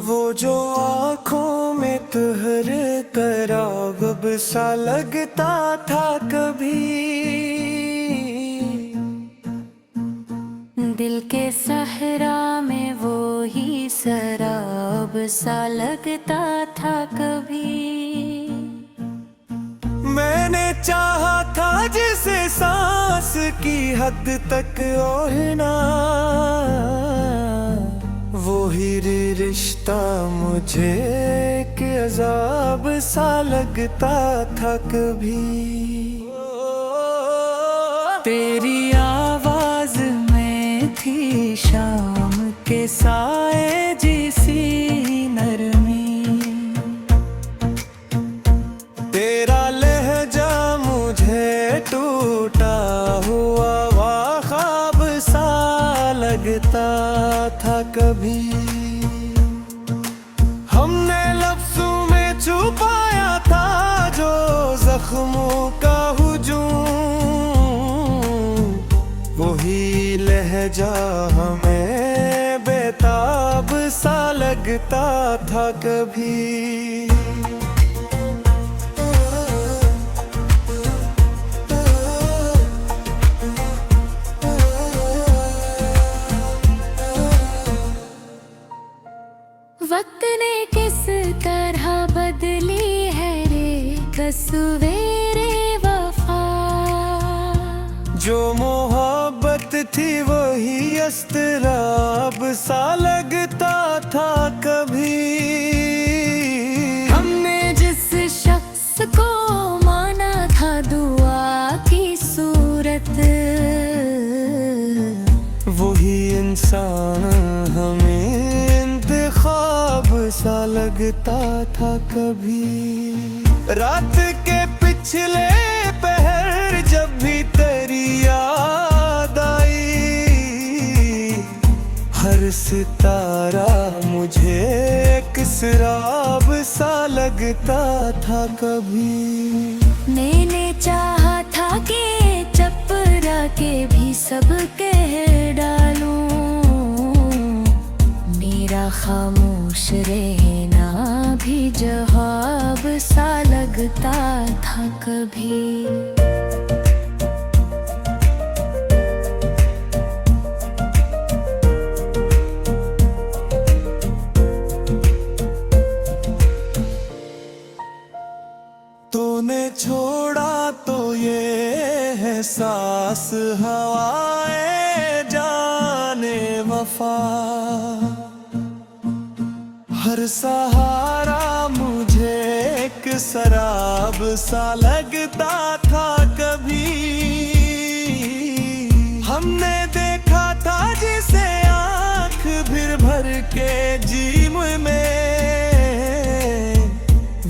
वो जो आँखों में तुहर तरागब सा लगता था कभी, दिल के सहरा में वो ही शराब सा लगता था कभी। मैंने चाहा था जिसे सांस की हद तक ओढ़ना, वो ही रिश्ता मुझे एक अजाब सा लगता था कभी। तेरी आवाज में थी शाम के साए जिसी नरमी, तेरा लहजा मुझे टूटा हुआ ख्वाब सा लगता था कभी। हमने लफ्जों में छुपाया था जो जख्मों का हुजूम, वही लहजा हमें बेताब सा लगता था कभी। वक्त ने किस तरह बदली है रे तस्वीरे वफा, जो मोहब्बत थी वही अस्तराब सा लगता था कभी। हमने जिस शख्स को माना था दुआ की सूरत, वही इंसान हमें ख्वाब सा लगता था कभी। रात के पिछले पहर जब भी तेरी याद आई, हर सितारा मुझे एक शराब सा लगता था कभी। मैंने चाहा था कि चपरा के भी सब कह डालूं, मेरा खामोश रहना भी जवाब सा लगता था कभी। तूने छोड़ा तो ये एहसास हवाएं जाने वफा, हर सहारा मुझे एक शराब सा लगता था कभी। हमने देखा था जिसे आँख भर भर के जीम में,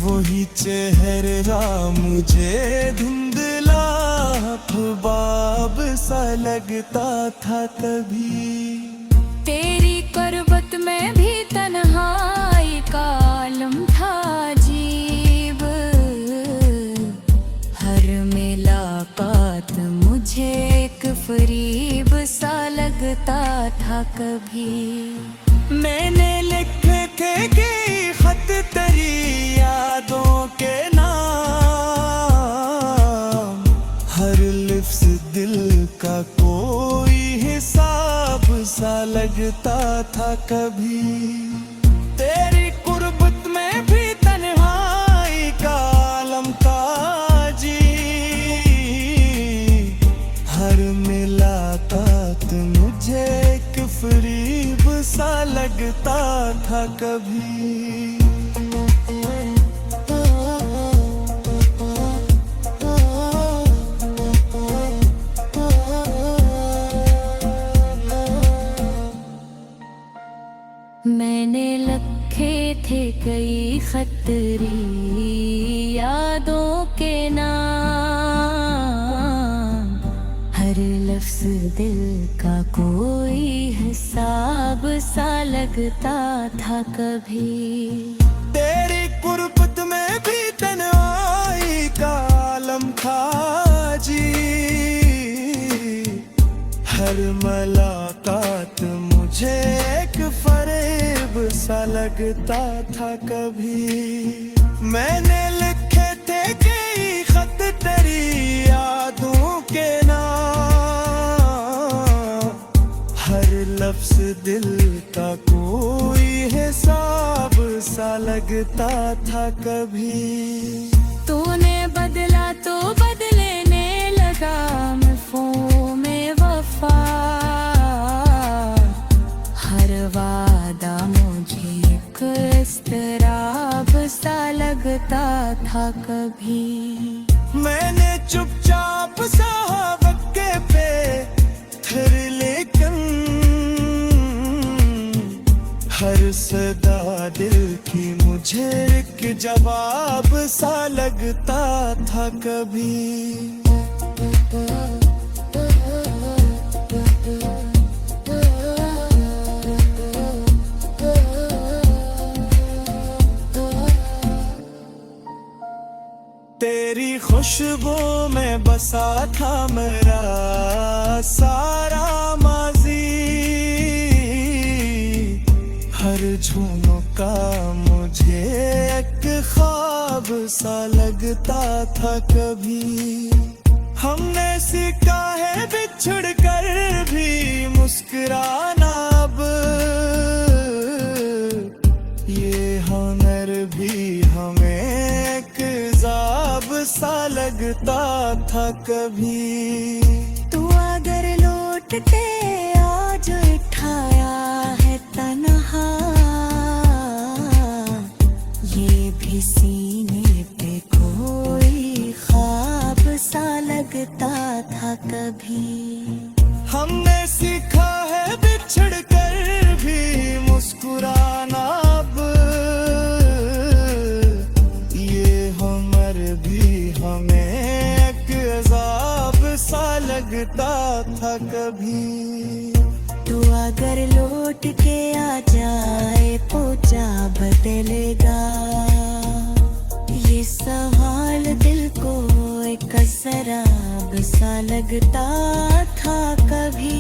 वही चेहरा मुझे धुंधला ख्वाब सा लगता था तभी। तेरी करबत में भी तन्हाई का आलम था अजीब, हर मुलाकात मुझे एक फरीब सा लगता था कभी। मैंने लिखे थे कि खत तेरी यादों के नाम, हर लफ्ज़ दिल का कोई हिसाब सा लगता था कभी। तेरी कुर्बत में भी तन्हाई का आलम था जी, हर मुलाकात मुझे एक फरीब सा लगता था कभी। मैंने लिखे थे कई खतरी यादों के नाम, हर लफ्ज़ दिल का कोई हिसाब सा लगता था कभी। तेरी कुर्बत में भी तन्हाई मुलाकात मुझे एक फरेब सा लगता था कभी। मैंने लिखे थे कई खत तेरी यादों के नाम, हर लफ्ज दिल का कोई हिसाब सा लगता था कभी। तूने बदला तो बदलने लगा में वफा, हर वादा मुझे एक इस्तराब सा लगता था कभी। मैंने चुपचाप सहा वक्के पे फिर लेकिन हर सदा दिल की मुझे एक जवाब सा लगता था कभी। तेरी खुशबू में बसा था मेरा सारा माजी, हर झुमका मुझे एक ख्वाब सा लगता था कभी। हमने सीखा है बिछड़ कर भी मुस्कुराना अब, ये हुनर भी हमें एक ज़ाब सा लगता था कभी। तू अगर लौट के आज उठाया है तन्हा, ये भी सीने पे कोई ख्वाब सा लगता था कभी। हमने सीखा है बिछड़ कर भी मुस्कुराना अब, ये हुनर भी हमें एक अज़ाब सा लगता था कभी। तू अगर लौट के आ जाए पोचा बदलेगा, ये सवाल दिल को एक शराब सा लगता था कभी।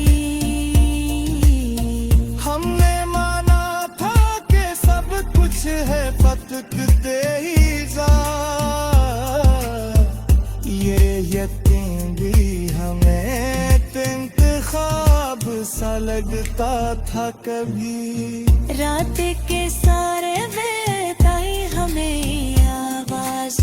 हमने माना था कि सब कुछ है फतक ही जा, ये यकीन भी हमें इंतखाब सा लगता था कभी। रात के सारे बेताई हमें आवाज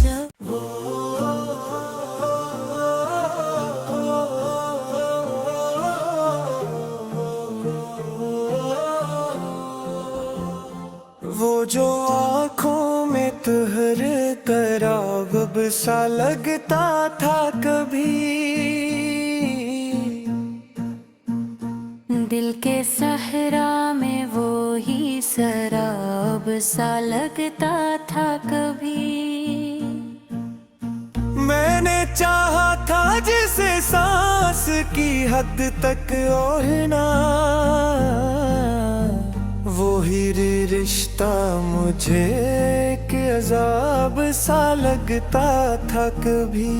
वो जो आँखों में तुहर करावब सा लगता था कभी। दिल के सहरा में वो ही शराब सा लगता था कभी। मैंने चाहा था जिसे सांस की हद तक ओढ़ना, वो ही रिश्ता मुझे एक अज़ाब सा लगता था कभी।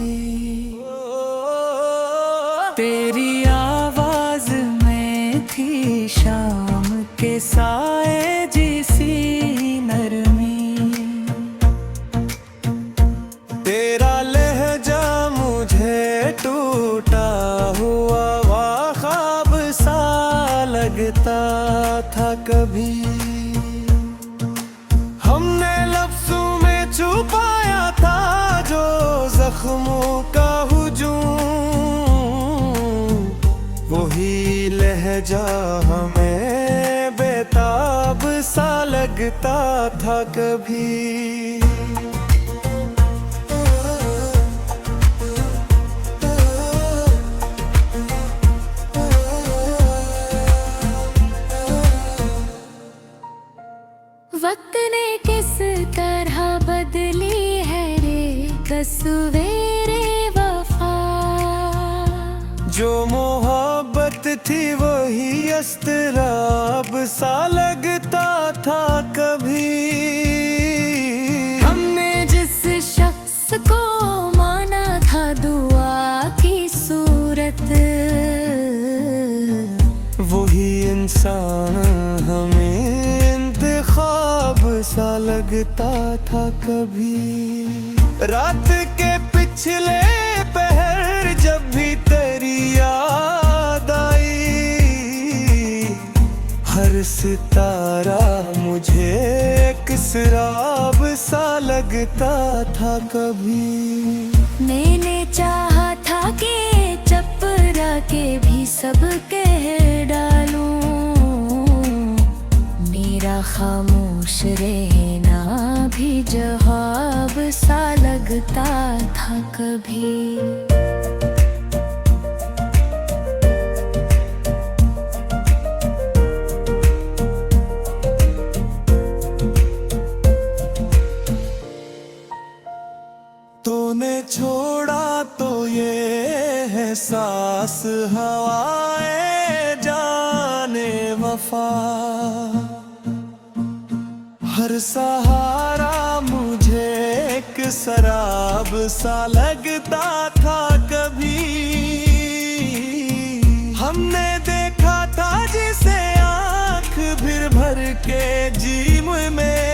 तेरी आवाज में थी शाम के साए जिसी नरमी, तेरा लहजा मुझे टूटा हुआ ख्वाब सा लगता था कभी। हमने लफ्ज़ों में छुपाया था जो जख्मों का हुजूम, वही लहजा हमें बेताब सा लगता था कभी। वक्त ने किस तरह बदली है रे तस्वीरे वफा, जो मोहब्बत थी वही अस्तराब सा लगता था कभी। हमने जिस शख्स को माना था दुआ की सूरत, आसान हमें इंतखाब सा लगता था कभी। रात के पिछले पहर जब भी तेरी याद आई, हर सितारा मुझे एक शराब सा लगता था कभी। मैंने चाहा था कि चपरा के भी सब कह डालूं, मेरा खामोश रहना भी जवाब सा लगता था कभी। तूने छोड़ा तो ये है सांस हवाएं जाने वफा, हर सहारा मुझे एक शराब सा लगता था कभी। हमने देखा था जिसे आँख भर भर के जीम में,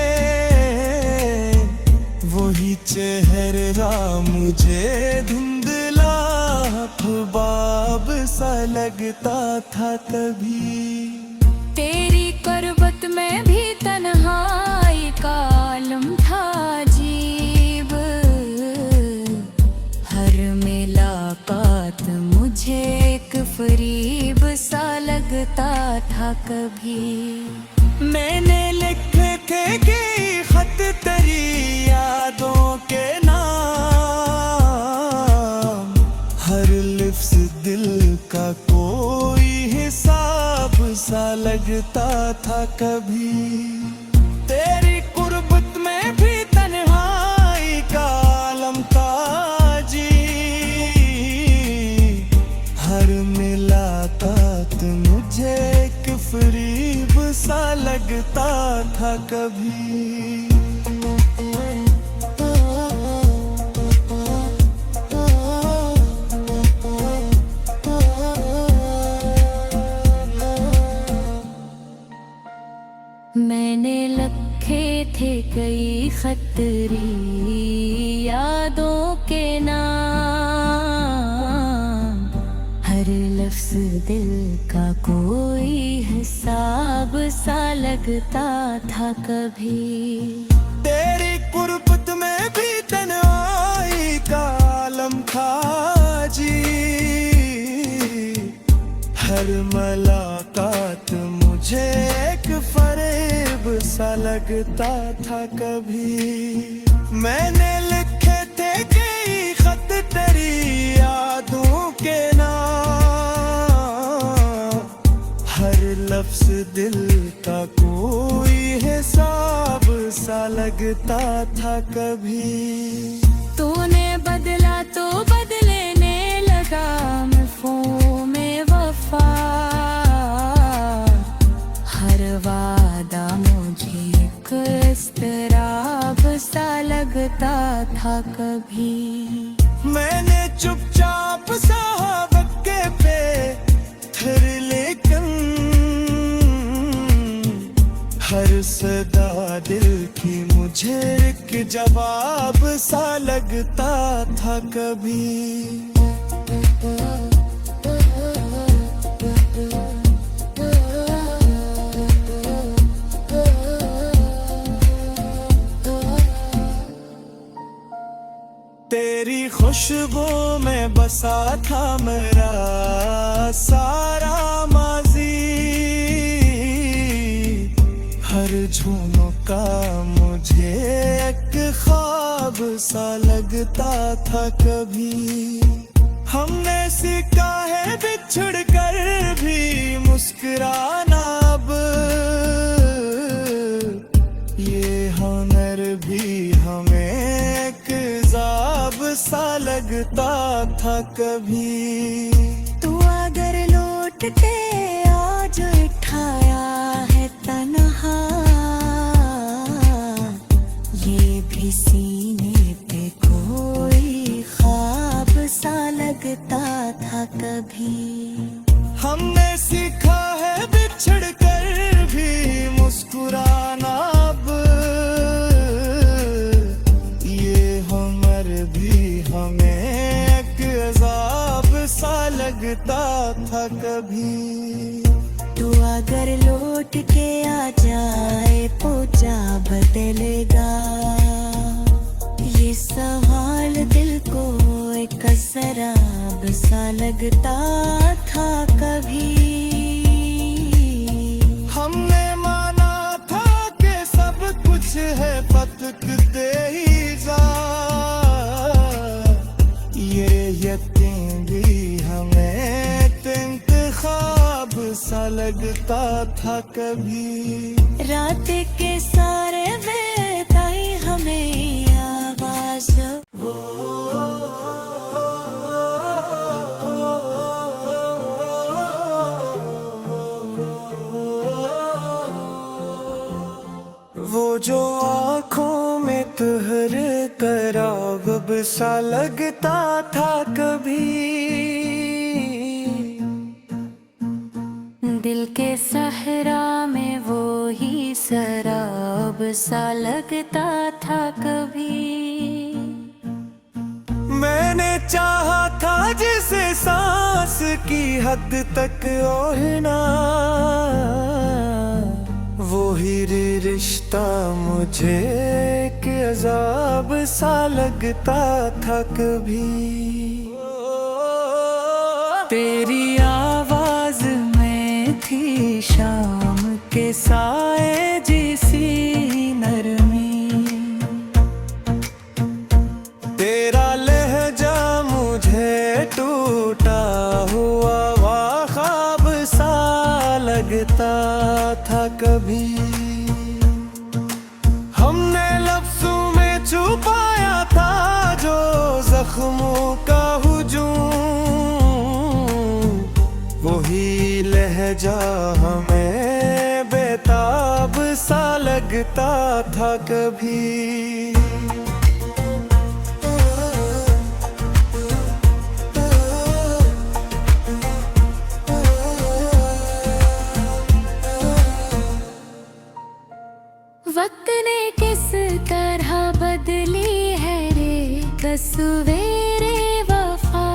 वही चेहरा मुझे धुंधला ख्वाब सा लगता था तभी। तेरी करबत में भी तन्हाई का आलम था अजीब, हर मुलाकात मुझे एक फरीब सा लगता था कभी। मैंने लिखे थे कि खत तेरी यादों के नाम, हर लिफ्ज़ दिल का कोई हिसाब सा लगता था कभी। तेरी कुर्बत में भी तन्हाई का आलम था जी, हर मुलाकात मुझे एक फरीब सा लगता था कभी। मैंने लिखे थे कई खतरी यादों के नाम, हर लफ्ज़ दिल का कोई हिसाब सा लगता था कभी। तेरी कुर्बत में भी तन्हाई का आलम था जी, हर मुलाकात मुझे एक फरेब सा लगता था कभी। मैंने लिखे थे कई खत तेरी यादों के नाम, हर लफ्ज़ दिल का कोई हिसाब सा लगता था कभी। तूने बदला तो बदलने लगा मफ़हूम-ए वफ़ा, हर वादा मुझे एक इज़्तिराब सा लगता था कभी। मैंने चुपचाप साहब के पे फिर लेकिन हर सदा दिल की मुझे एक जवाब सा लगता था कभी। तेरी खुशबू में बसा था मेरा सारा माजी, हर झुमका मुझे एक ख्वाब सा लगता था कभी। हमने सीखा है बिछड़ कर भी मुस्कुराना अब, ये हुनर भी हमें एक ज़ाब सा लगता था कभी। तू अगर लौट के आज उठाया है तन्हा, ये भी सीने पे कोई ख्वाब सा लगता था कभी। हमने सीखा है बिछड़ कर कभी। तू अगर लौट के आ जाए पोचा बदलेगा, ये सवाल दिल को एक शराब सा लगता था कभी। हमने माना था कि सब कुछ है फतकते ही जा, ये यकीन भी हमें इंतखाब सा लगता था कभी। रात के सारे बेताई हमें आवाज वो जो आँखों में तुहर करावब सा लगता था कभी। दिल के सहरा में वो ही शराब सा लगता था कभी। मैंने चाहा था जिसे सांस की हद तक ओढ़ना, वो ही रिश्ता मुझे एक अजाब सा लगता था कभी। तेरी आवाज में थी शाम के साए जिसी नरमी, तेरा लहजा मुझे टूटा हुआ ख्वाब सा लगता था कभी। हमने लफ्जों में छुपाया था जो जख्मों का हुजूम, वही लहजा हमें बेताब सा लगता था कभी। वक्त ने किस तरह बदली है रे तस्वीरे वफा,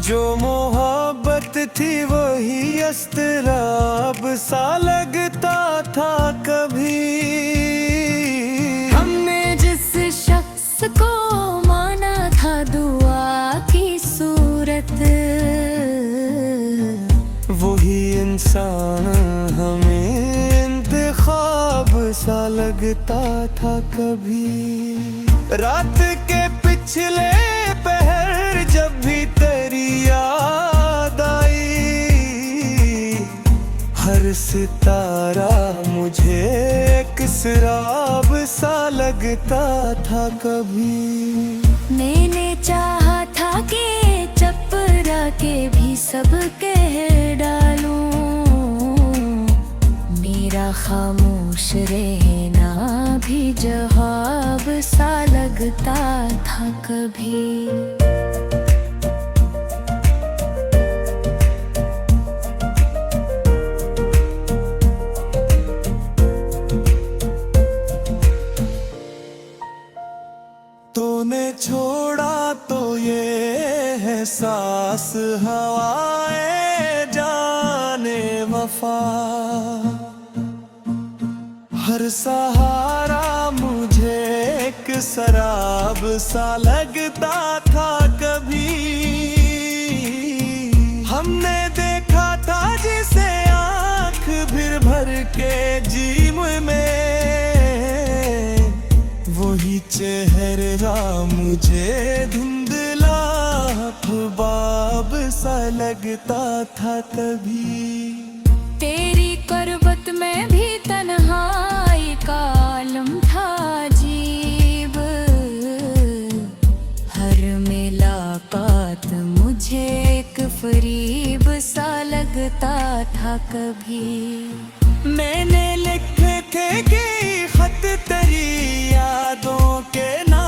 जो मोहब्बत थी वही अस्तराब सा लगता था कभी। हमने जिस शख्स को माना था दुआ की सूरत, वही इंसान हमें ख्वाब सा लगता था कभी। रात के पिछले पहर जब भी तेरी याद आई, हर सितारा मुझे एक शराब सा लगता था कभी। मैंने चाहा था कि चपरा के भी सब कह डालूं, मेरा खामोश रहना भी जवाब सा लगता था कभी। तूने छोड़ा तो ये है सांस हवाए जाने वफा, हर सहारा मुझे एक शराब सा लगता था कभी। हमने देखा था जिसे आँख भर भर के जीम में, वही चेहरा मुझे धुंधला ख्वाब सा लगता था तभी। तेरी करबत में भी तन्हाई का आलम था अजीब, हर मुलाकात मुझे एक फरीब सा लगता था कभी। मैंने लिखे थे कि खत तेरी यादों के नाम,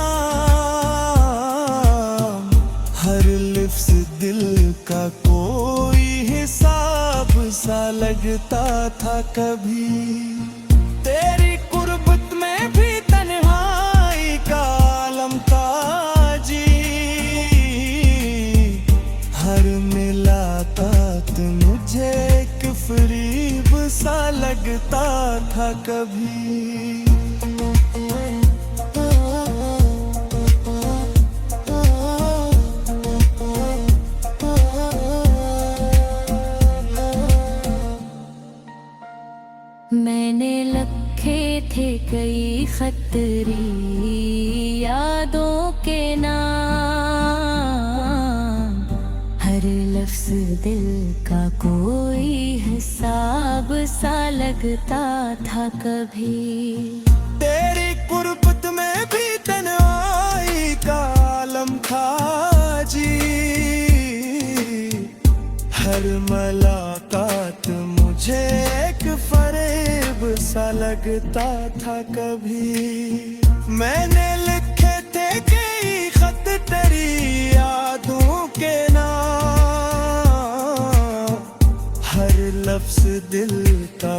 हर लिफ्ज दिल का कोई हिसाब सा लगता था कभी। तेरी कुर्बत में भी तन्हाई का आलम था जी, हर मिला खतरी यादों के नाम, हर लफ्ज दिल का कोई हिसाब सा लगता था कभी। तेरी कुर्बत में भी तन्हाई का आलम था जी, हर मुलाकात मुझे एक फरेब सा लगता था कभी। मैंने लिखे थे कई खत तेरी यादों के नाम, हर लफ्ज दिल का